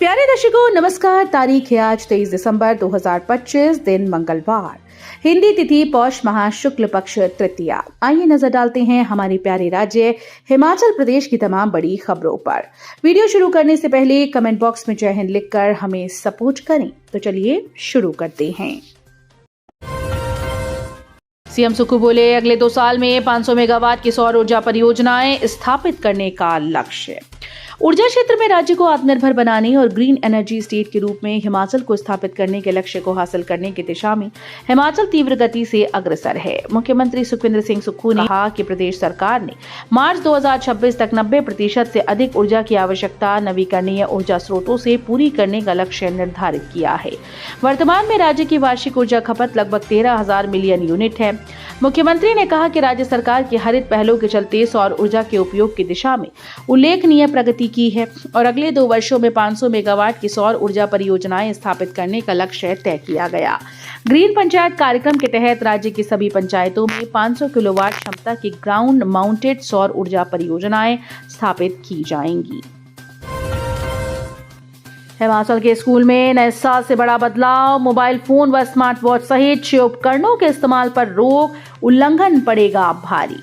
प्यारे दर्शकों नमस्कार। तारीख है आज 23 दिसंबर 2025, दिन मंगलवार, हिंदी तिथि पौष माह शुक्ल पक्ष तृतीया। आइए नजर डालते हैं हमारे प्यारे राज्य हिमाचल प्रदेश की तमाम बड़ी खबरों पर। वीडियो शुरू करने से पहले कमेंट बॉक्स में जय हिंद लिखकर हमें सपोर्ट करें। तो चलिए शुरू करते हैं। सीएम सुक्खू बोले, अगले 2 साल में 500 मेगावाट की सौर ऊर्जा परियोजनाएं स्थापित करने का लक्ष्य। ऊर्जा क्षेत्र में राज्य को आत्मनिर्भर बनाने और ग्रीन एनर्जी स्टेट के रूप में हिमाचल को स्थापित करने के लक्ष्य को हासिल करने की दिशा में हिमाचल तीव्र गति से अग्रसर है। मुख्यमंत्री सुखविंदर सिंह सुक्खू ने कहा कि प्रदेश सरकार ने मार्च 2026 तक 90% से अधिक ऊर्जा की आवश्यकता नवीकरणीय ऊर्जा स्रोतों से पूरी करने का लक्ष्य निर्धारित किया है। वर्तमान में राज्य की वार्षिक ऊर्जा खपत लगभग 13,000 मिलियन यूनिट है। मुख्यमंत्री ने कहा कि राज्य सरकार के हरित पहलों के चलते सौर ऊर्जा के उपयोग की दिशा में उल्लेखनीय प्रगति की है और अगले 2 वर्षों में 500 मेगावाट की सौर ऊर्जा परियोजनाएं स्थापित करने का लक्ष्य तय किया गया। ग्रीन पंचायत कार्यक्रम के तहत राज्य की सभी पंचायतों में 500 किलोवाट क्षमता की ग्राउंड माउंटेड सौर ऊर्जा परियोजनाएं स्थापित की जाएंगी। हिमाचल के स्कूल में नए साल से बड़ा बदलाव, मोबाइल फोन व स्मार्ट वॉच सहित 6 उपकरणों के इस्तेमाल पर रोक, उल्लंघन पड़ेगा भारी।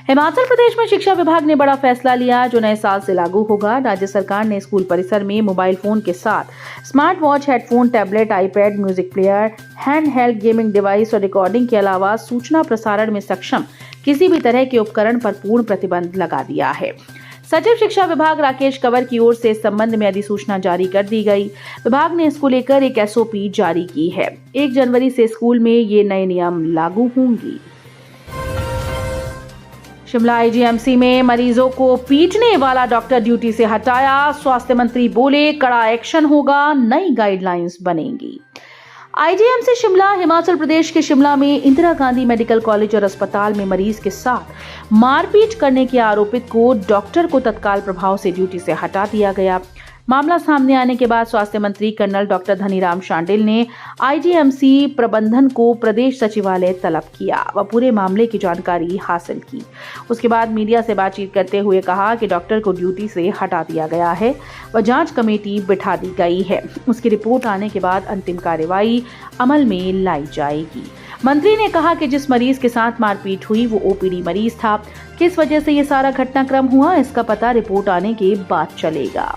हिमाचल प्रदेश में शिक्षा विभाग ने बड़ा फैसला लिया जो नए साल से लागू होगा। राज्य सरकार ने स्कूल परिसर में मोबाइल फोन के साथ smart watch, headphone, tablet, iPad, music player, hand held gaming device और रिकॉर्डिंग के अलावा सूचना प्रसारण में सक्षम किसी भी तरह के उपकरण पर पूर्ण प्रतिबंध लगा दिया है। सचिव शिक्षा विभाग राकेश कंवर की ओर से इस संबंध में अधिसूचना जारी कर दी गई। विभाग ने इसको लेकर एक एसओपी जारी की है। 1 जनवरी से स्कूल में ये नए नियम लागू होंगी। शिमला आईजीएमसी में मरीजों को पीटने वाला डॉक्टर ड्यूटी से हटाया। स्वास्थ्य मंत्री बोले, कड़ा एक्शन होगा, नई गाइडलाइंस बनेंगी। आईजीएमसी शिमला हिमाचल प्रदेश के शिमला में इंदिरा गांधी मेडिकल कॉलेज और अस्पताल में मरीज के साथ मारपीट करने के आरोपित को डॉक्टर को तत्काल प्रभाव से ड्यूटी से हटा दिया गया। मामला सामने आने के बाद स्वास्थ्य मंत्री कर्नल डॉक्टर धनीराम शांडिल ने आईजीएमसी प्रबंधन को प्रदेश सचिवालय तलब किया व पूरे मामले की जानकारी हासिल की। उसके बाद मीडिया से बातचीत करते हुए कहा कि डॉक्टर को ड्यूटी से हटा दिया गया है व जांच कमेटी बिठा दी गई है। उसकी रिपोर्ट आने के बाद अंतिम कार्रवाई अमल में लाई जाएगी। मंत्री ने कहा कि जिस मरीज के साथ मारपीट हुई वो ओपीडी मरीज था। किस वजह से ये सारा घटनाक्रम हुआ इसका पता रिपोर्ट आने के बाद चलेगा।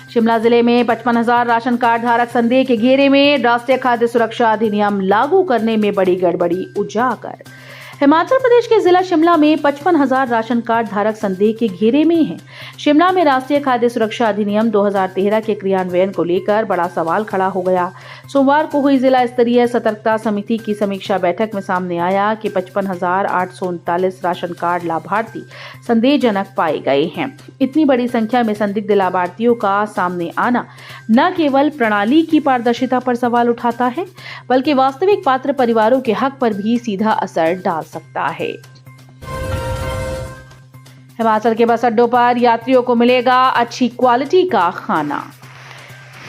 शिमला जिले में 55,000 राशन कार्ड धारक संदेह के घेरे में, राष्ट्रीय खाद्य सुरक्षा अधिनियम लागू करने में बड़ी गड़बड़ी उजागर। हिमाचल प्रदेश के जिला शिमला में 55,000 राशन कार्ड धारक संदेह के घेरे में हैं। शिमला में राष्ट्रीय खाद्य सुरक्षा अधिनियम 2013 के क्रियान्वयन को लेकर बड़ा सवाल खड़ा हो गया। सोमवार को हुई जिला स्तरीय सतर्कता समिति की समीक्षा बैठक में सामने आया कि 55,839 राशन कार्ड लाभार्थी संदेहजनक पाए गए हैं। इतनी बड़ी संख्या में संदिग्ध लाभार्थियों का सामने आना न केवल प्रणाली की पारदर्शिता पर सवाल उठाता है बल्कि वास्तविक पात्र परिवारों के हक पर भी सीधा असर डाल सकता है। हिमाचल के बस अड्डों पर यात्रियों को मिलेगा अच्छी क्वालिटी का खाना।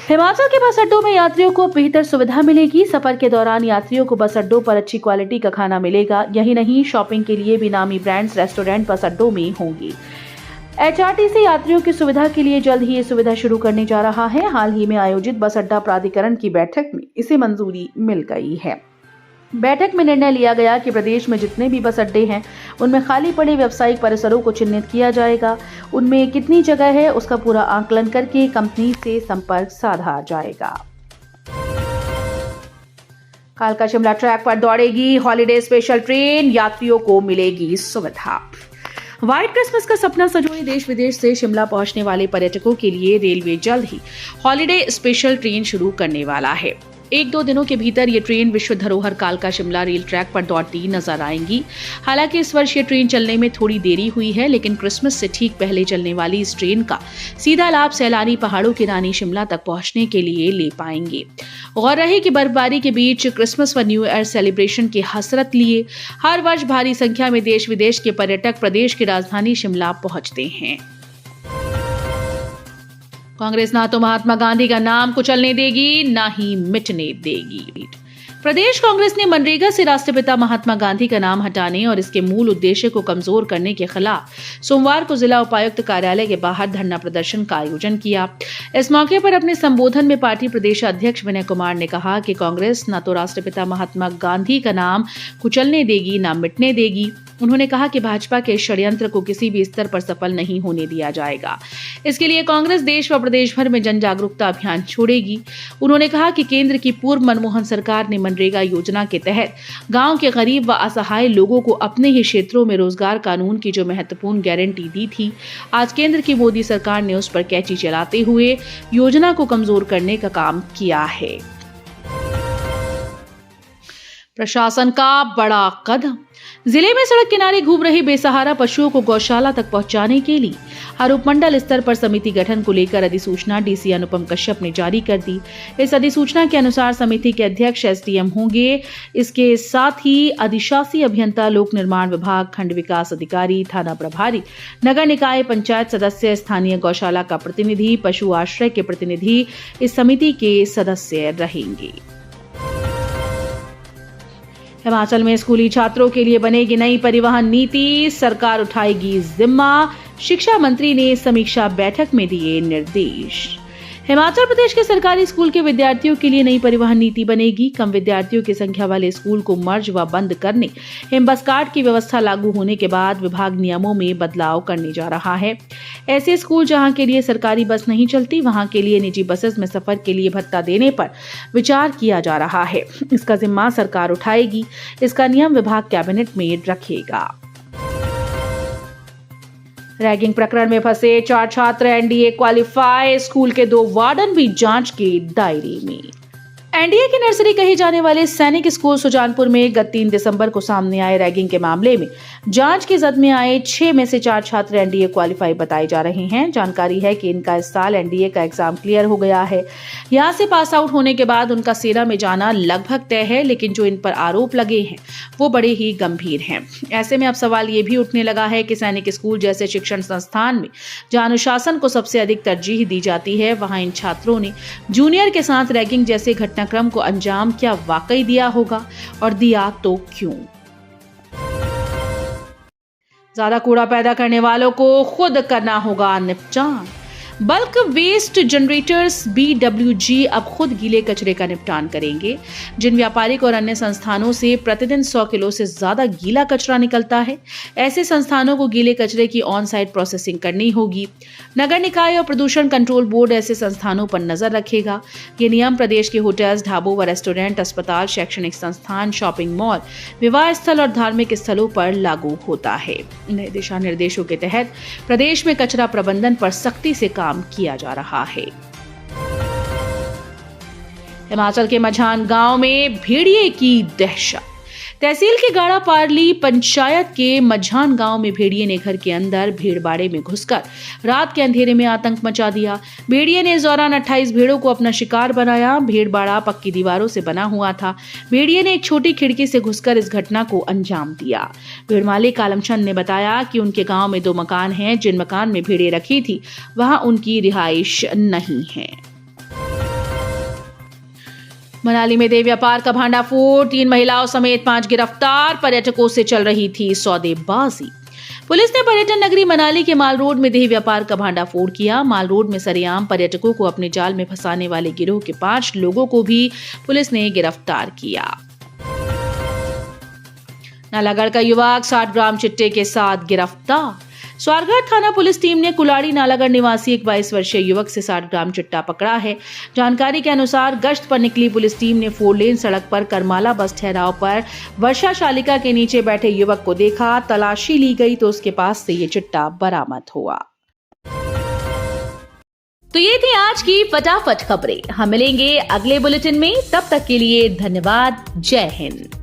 हिमाचल के बस अड्डों में यात्रियों को बेहतर सुविधा मिलेगी। सफर के दौरान यात्रियों को बस अड्डों पर अच्छी क्वालिटी का खाना मिलेगा। यही नहीं, शॉपिंग के लिए भी नामी ब्रांड्स रेस्टोरेंट बस अड्डों में होंगी। एचआरटीसी यात्रियों की सुविधा के लिए जल्द ही ये सुविधा शुरू करने जा रहा है। हाल ही में आयोजित बस अड्डा प्राधिकरण की बैठक में इसे मंजूरी मिल गई है। बैठक में निर्णय लिया गया कि प्रदेश में जितने भी बस अड्डे हैं उनमें खाली पड़े व्यावसायिक परिसरों को चिन्हित किया जाएगा। उनमें कितनी जगह है उसका पूरा आकलन करके कंपनी से संपर्क साधा जाएगा। कालका शिमला ट्रैक पर दौड़ेगी हॉलीडे स्पेशल ट्रेन, यात्रियों को मिलेगी सुविधा। व्हाइट क्रिसमस का सपना संजोए देश विदेश से शिमला पहुंचने वाले पर्यटकों के लिए रेलवे जल्द ही हॉलीडे स्पेशल ट्रेन शुरू करने वाला है। 1-2 दिनों के भीतर ये ट्रेन विश्व धरोहर कालका शिमला रेल ट्रैक पर दौड़ती नजर आएंगी। हालांकि इस वर्ष ये ट्रेन चलने में थोड़ी देरी हुई है, लेकिन क्रिसमस से ठीक पहले चलने वाली इस ट्रेन का सीधा लाभ सैलानी पहाड़ों की रानी शिमला तक पहुंचने के लिए ले पाएंगे। गौर रहे कि बर्फबारी के बीच क्रिसमस व न्यू ईयर सेलिब्रेशन की हसरत लिए हर वर्ष भारी संख्या में देश विदेश के पर्यटक प्रदेश की राजधानी शिमला पहुंचते हैं। कांग्रेस ना तो महात्मा गांधी का नाम कुचलने देगी, ना ही मिटने देगी। प्रदेश कांग्रेस ने मनरेगा से राष्ट्रपिता महात्मा गांधी का नाम हटाने और इसके मूल उद्देश्य को कमजोर करने के खिलाफ सोमवार को जिला उपायुक्त कार्यालय के बाहर धरना प्रदर्शन का आयोजन किया। इस मौके पर अपने संबोधन में पार्टी प्रदेश अध्यक्ष विनय कुमार ने कहा कि कांग्रेस न तो राष्ट्रपिता महात्मा गांधी का नाम कुचलने देगी न मिटने देगी। उन्होंने कहा कि भाजपा के षड्यंत्र को किसी भी स्तर पर सफल नहीं होने दिया जाएगा। इसके लिए कांग्रेस देश व प्रदेश भर में जन जागरूकता अभियान छोड़ेगी। उन्होंने कहा कि केंद्र की पूर्व मनमोहन सरकार ने मनरेगा योजना के तहत गांव के गरीब व असहाय लोगों को अपने ही क्षेत्रों में रोजगार कानून की जो महत्वपूर्ण गारंटी दी थी, आज केंद्र की मोदी सरकार ने उस पर कैंची चलाते हुए योजना को कमजोर करने का काम किया है। प्रशासन का बड़ा कदम। जिले में सड़क किनारे घूम रहे बेसहारा पशुओं को गौशाला तक पहुंचाने के लिए हर उपमंडल स्तर पर समिति गठन को लेकर अधिसूचना डीसी अनुपम कश्यप ने जारी कर दी। इस अधिसूचना के अनुसार समिति के अध्यक्ष एसडीएम होंगे। इसके साथ ही अधिशासी अभियंता, लोक निर्माण विभाग, खंड विकास अधिकारी, थाना प्रभारी, नगर निकाय, पंचायत सदस्य, स्थानीय गौशाला का प्रतिनिधि, पशु आश्रय के प्रतिनिधि इस समिति के सदस्य रहेंगे। हिमाचल में स्कूली छात्रों के लिए बनेगी नई परिवहन नीति, सरकार उठाएगी जिम्मा। शिक्षा मंत्री ने समीक्षा बैठक में दिए निर्देश। हिमाचल प्रदेश के सरकारी स्कूल के विद्यार्थियों के लिए नई परिवहन नीति बनेगी। कम विद्यार्थियों की संख्या वाले स्कूल को मर्ज व बंद करने, बस कार्ड की व्यवस्था लागू होने के बाद विभाग नियमों में बदलाव करने जा रहा है। ऐसे स्कूल जहां के लिए सरकारी बस नहीं चलती, वहां के लिए निजी बसेस में सफर के लिए भत्ता देने पर विचार किया जा रहा है। इसका जिम्मा सरकार उठाएगी। इसका नियम विभाग कैबिनेट में रखेगा। रैगिंग प्रकरण में फंसे 4 छात्र एनडीए क्वालिफाई, स्कूल के 2 वार्डन भी जांच के दायरे में। एनडीए की नर्सरी कहे जाने वाले सैनिक स्कूल सुजानपुर में गत 3 दिसंबर को सामने आए रैगिंग के मामले में जांच की जद में आए 6 में से 4 छात्र एनडीए क्वालिफाई बताए जा रहे हैं। जानकारी है कि इनका इस साल एनडीए का एग्जाम क्लियर हो गया है। यहां से पास आउट होने के बाद उनका सेना में जाना लगभग तय है, लेकिन जो इन पर आरोप लगे हैं वो बड़े ही गंभीर हैं। ऐसे में अब सवाल ये भी उठने लगा है कि सैनिक स्कूल जैसे शिक्षण संस्थान में जहां अनुशासन को सबसे अधिक तरजीह दी जाती है, वहां इन छात्रों ने जूनियर के साथ रैगिंग जैसे घटनाक्रम को अंजाम क्या वाकई दिया होगा, और दिया तो क्यों? ज्यादा कूड़ा पैदा करने वालों को खुद करना होगा निपटान। बल्क वेस्ट जनरेटर्स BWG अब खुद गीले कचरे का निपटान करेंगे। जिन व्यापारिक और अन्य संस्थानों से प्रतिदिन 100 किलो से ज्यादा गीला कचरा निकलता है, ऐसे संस्थानों को गीले कचरे की ऑन साइट प्रोसेसिंग करनी होगी। नगर निकाय और प्रदूषण कंट्रोल बोर्ड ऐसे संस्थानों पर नजर रखेगा। ये नियम प्रदेश के होटल्स, ढाबों व रेस्टोरेंट, अस्पताल, शैक्षणिक संस्थान, शॉपिंग मॉल, विवाह स्थल और धार्मिक स्थलों पर लागू होता है। नए दिशा निर्देशों के तहत प्रदेश में कचरा प्रबंधन पर सख्ती से काम किया जा रहा है। हिमाचल के मझान गांव में भेड़िए की दहशत। तहसील के गाड़ा पारली पंचायत के मझान गांव में भेड़िए ने घर के अंदर भेड़बाड़े में घुसकर रात के अंधेरे में आतंक मचा दिया। भेड़िए ने इस दौरान 28 भेड़ों को अपना शिकार बनाया। भेड़बाड़ा पक्की दीवारों से बना हुआ था। भेड़िए ने एक छोटी खिड़की से घुसकर इस घटना को अंजाम दिया। भेड़ मालिक आलमचंद ने बताया कि उनके गांव में 2 मकान हैं। जिन मकान में भेड़ें रखी थी वहां उनकी रिहाइश नहीं है। मनाली में देह व्यापार का भांडाफोड़, 3 महिलाओं समेत 5 गिरफ्तार। पर्यटकों से चल रही थी सौदेबाजी। पुलिस ने पर्यटन नगरी मनाली के माल रोड में देह व्यापार का भांडाफोड़ किया। माल रोड में सरेआम पर्यटकों को अपने जाल में फंसाने वाले गिरोह के 5 लोगों को भी पुलिस ने गिरफ्तार किया। नालागढ़ का युवक 60 ग्राम चिट्टे के साथ गिरफ्तार। स्वारघाट थाना पुलिस टीम ने कुलाड़ी नालागढ़ निवासी एक 22 वर्षीय युवक से 60 ग्राम चिट्टा पकड़ा है। जानकारी के अनुसार गश्त पर निकली पुलिस टीम ने 4 लेन सड़क पर करमाला बस ठहराव पर वर्षा शालिका के नीचे बैठे युवक को देखा। तलाशी ली गई तो उसके पास से ये चिट्टा बरामद हुआ। तो ये थी आज की फटाफट खबरें। हम मिलेंगे अगले बुलेटिन में, तब तक के लिए धन्यवाद। जय हिंद।